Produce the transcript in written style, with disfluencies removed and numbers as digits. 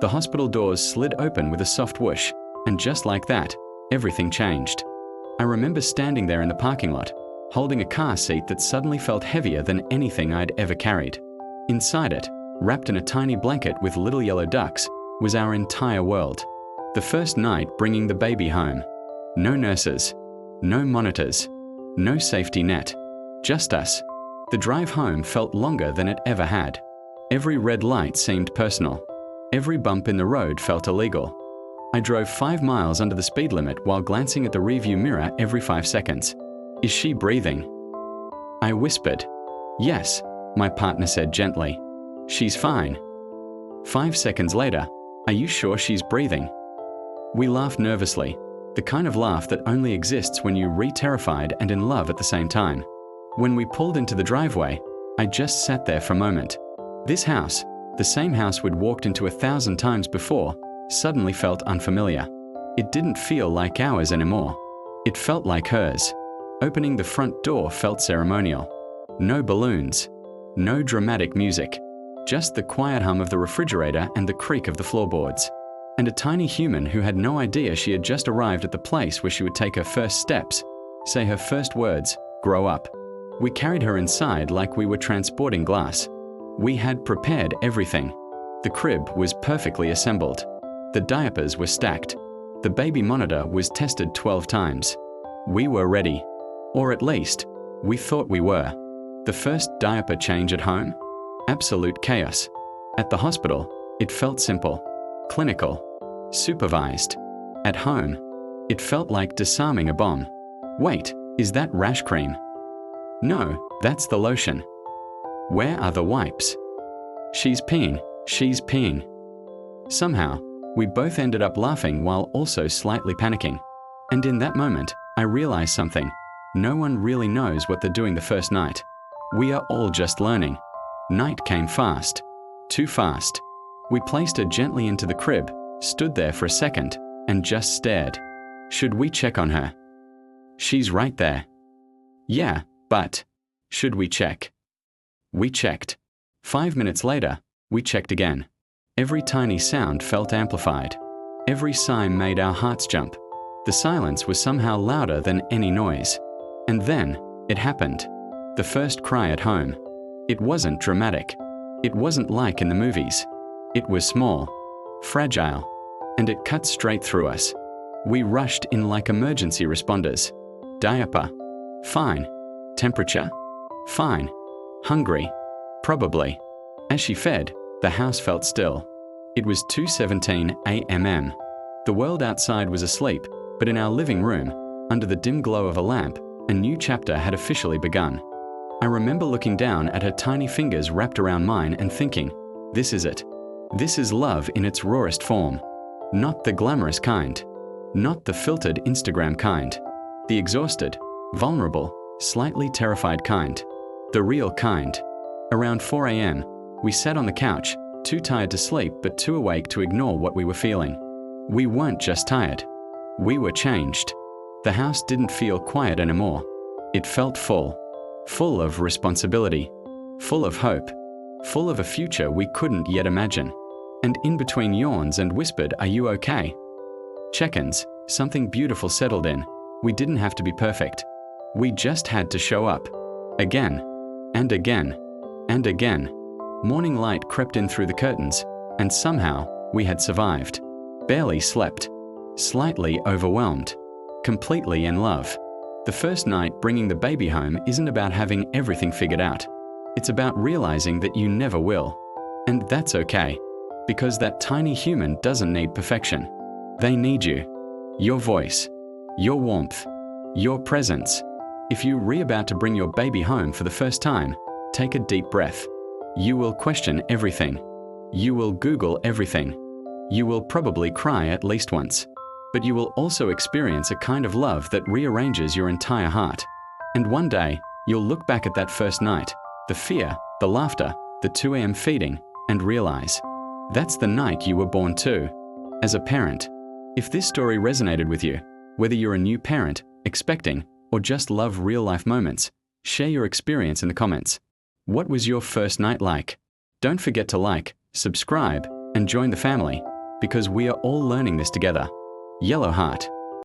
The hospital doors slid open with a soft whoosh, and just like that, everything changed. I remember standing there in the parking lot, holding a car seat that suddenly felt heavier than anything I'd ever carried. Inside it, wrapped in a tiny blanket with little yellow ducks, was our entire world. The first night bringing the baby home. No nurses, no monitors, no safety net, just us. The drive home felt longer than it ever had. Every red light seemed personal. Every bump in the road felt illegal. I drove 5 miles under the speed limit while glancing at the rearview mirror every 5 seconds. Is she breathing? I whispered. Yes, my partner said gently. She's fine. 5 seconds later, are you sure she's breathing? We laughed nervously, the kind of laugh that only exists when you're re-terrified and in love at the same time. When we pulled into the driveway, I just sat there for a moment. This house, the same house we'd walked into 1,000 times before, suddenly felt unfamiliar. It didn't feel like ours anymore. It felt like hers. Opening the front door felt ceremonial. No balloons, no dramatic music, just the quiet hum of the refrigerator and the creak of the floorboards. And a tiny human who had no idea she had just arrived at the place where she would take her first steps, say her first words, grow up. We carried her inside like we were transporting glass. We had prepared everything. The crib was perfectly assembled. The diapers were stacked. The baby monitor was tested 12 times. We were ready. Or at least, we thought we were. The first diaper change at home? Absolute chaos. At the hospital, it felt simple, clinical, supervised. At home, it felt like disarming a bomb. Wait, is that rash cream? No, that's the lotion. Where are the wipes? She's peeing, she's peeing. Somehow, we both ended up laughing while also slightly panicking. And in that moment, I realized something. No one really knows what they're doing the first night. We are all just learning. Night came fast. Too fast. We placed her gently into the crib, stood there for a second, and just stared. Should we check on her? She's right there. Yeah, but should we check? We checked. 5 minutes later, we checked again. Every tiny sound felt amplified. Every sigh made our hearts jump. The silence was somehow louder than any noise. And then, it happened. The first cry at home. It wasn't dramatic. It wasn't like in the movies. It was small, fragile, and it cut straight through us. We rushed in like emergency responders. Diaper? Fine. Temperature? Fine. Hungry? Probably. As she fed, the house felt still. It was 2:17 a.m. The world outside was asleep, but in our living room, under the dim glow of a lamp, a new chapter had officially begun. I remember looking down at her tiny fingers wrapped around mine and thinking, this is it. This is love in its rawest form. Not the glamorous kind. Not the filtered Instagram kind. The exhausted, vulnerable, slightly terrified kind. The real kind. Around 4 a.m., we sat on the couch, too tired to sleep but too awake to ignore what we were feeling. We weren't just tired. We were changed. The house didn't feel quiet anymore. It felt full. Full of responsibility. Full of hope. Full of a future we couldn't yet imagine. And in between yawns and whispered, "Are you okay?" Check-ins, something beautiful settled in. We didn't have to be perfect. We just had to show up. Again. And again. And again. Morning light crept in through the curtains, and somehow, we had survived. Barely slept. Slightly overwhelmed. Completely in love. The first night bringing the baby home isn't about having everything figured out. It's about realizing that you never will. And that's okay. Because that tiny human doesn't need perfection. They need you. Your voice. Your warmth. Your presence. If you're about to bring your baby home for the first time, take a deep breath. You will question everything. You will Google everything. You will probably cry at least once. But you will also experience a kind of love that rearranges your entire heart. And one day, you'll look back at that first night, the fear, the laughter, the 2 a.m. feeding, and realize, that's the night you were born too. As a parent, if this story resonated with you, whether you're a new parent, expecting, or just love real-life moments, share your experience in the comments. What was your first night like? Don't forget to like, subscribe, and join the family. because we are all learning this together. Yellow heart.